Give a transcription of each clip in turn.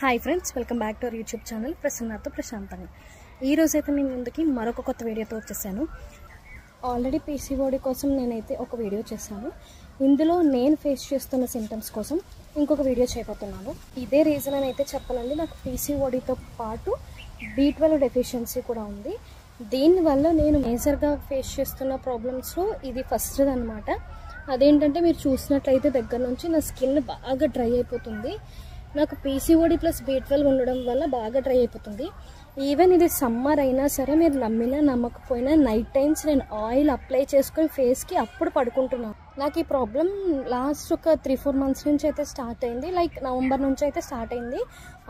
Hi friends, welcome back to our YouTube channel ప్రసన్నతో ప్రశాంతంగా. ఈ రోజైతే నేను ముందుకి మరొక కొత్త వీడియోతో వచ్చేసాను. ఆల్రెడీ పీసీఓడి కోసం నేనైతే ఒక వీడియో చేశాను. ఇందులో నేను ఫేస్ చేస్తున్న సింటమ్స్ కోసం ఇంకొక వీడియో చేయబోతున్నాను. ఇదే రీజన్ అని అయితే చెప్పాలండి. నాకు పీసీఓడితో పాటు B12 డెఫిషియన్సీ కూడా ఉంది. దీనివల్ల నేను మేజర్గా ఫేస్ చేస్తున్న ప్రాబ్లమ్స్లో ఇది ఫస్ట్ది అనమాట. అదేంటంటే మీరు చూసినట్లయితే దగ్గర నుంచి నా స్కిన్ బాగా డ్రై అయిపోతుంది. నాకు పీసీఓడి ప్లస్ B12 ఉండడం వల్ల బాగా డ్రై అయిపోతుంది. ఈవెన్ ఇది సమ్మర్ అయినా సరే మీరు నమ్మినా నమ్మకపోయినా నైట్ టైమ్స్ నేను ఆయిల్ అప్లై చేసుకొని ఫేస్కి అప్పుడు పడుకుంటున్నాను. నాకు ఈ ప్రాబ్లం లాస్ట్ ఒక 3-4 మంత్స్ నుంచి అయితే స్టార్ట్ అయింది. లైక్ నవంబర్ నుంచి అయితే స్టార్ట్ అయింది.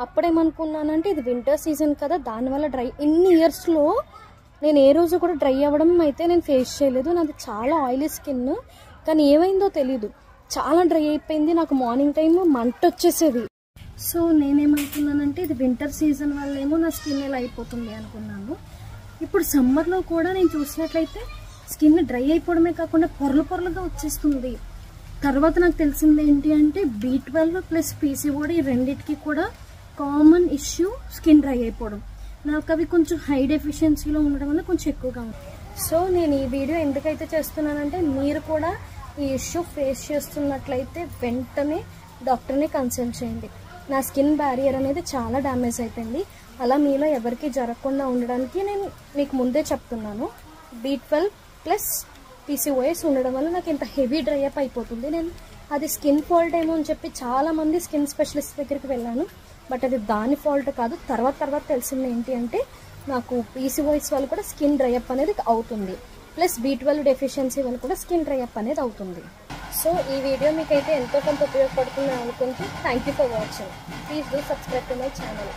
అప్పుడేమనుకున్నానంటే ఇది వింటర్ సీజన్ కదా, దానివల్ల డ్రై. ఇన్ని ఇయర్స్లో నేను ఏ రోజు కూడా డ్రై అవ్వడం అయితే నేను ఫేస్ చేయలేదు. నాది చాలా ఆయిలీ స్కిన్, కానీ ఏమైందో తెలీదు, చాలా డ్రై అయిపోయింది. నాకు మార్నింగ్ టైం మంట వచ్చేసేది. సో నేనేమనుకున్నానంటే ఇది వింటర్ సీజన్ వల్ల ఏమో నా స్కిన్ ఇలా అయిపోతుంది అనుకున్నాను. ఇప్పుడు సమ్మర్లో కూడా నేను చూసినట్లయితే స్కిన్ డ్రై అయిపోవడమే కాకుండా పొరలుగా వచ్చేస్తుంది. తర్వాత నాకు తెలిసింది ఏంటి అంటే B12 ప్లస్ పీసీఓడి రెండింటికి కూడా కామన్ ఇష్యూ స్కిన్ డ్రై అయిపోవడం. నాకు అవి కొంచెం హై డెఫిషియన్సీలో ఉండడం వల్ల కొంచెం ఎక్కువగా ఉంది. సో నేను ఈ వీడియో ఎందుకైతే చేస్తున్నానంటే మీరు కూడా ఈ ఇష్యూ ఫేస్ చేస్తున్నట్లయితే వెంటనే డాక్టర్ని కన్సల్ట్ చేయండి. నా స్కిన్ బ్యారియర్ అనేది చాలా డ్యామేజ్ అయిపోయింది. అలా మీలో ఎవరికి జరగకుండా ఉండడానికి నేను మీకు ముందే చెప్తున్నాను. B12 ప్లస్ పీసీఓఎస్ ఉండడం వల్ల నాకు ఇంత హెవీ డ్రై అప్ అయిపోతుంది. నేను అది స్కిన్ ఫాల్ట్ ఏమో అని చెప్పి చాలామంది స్కిన్ స్పెషలిస్ట్ దగ్గరికి వెళ్ళాను. బట్ అది దాని ఫాల్ట్ కాదు. తర్వాత తెలిసింది ఏంటి అంటే నాకు పీసీఓఎస్ వల్ల కూడా స్కిన్ డ్రై అప్ అనేది అవుతుంది, ప్లస్ B12 డెఫిషియన్సీ వల్ల కూడా స్కిన్ డ్రై అప్ అనేది అవుతుంది. సో ఈ వీడియో మీకైతే ఎంతో కొంత ఉపయోగపడుతుందని అనుకుంటూ thank you for watching. Please do subscribe to my channel.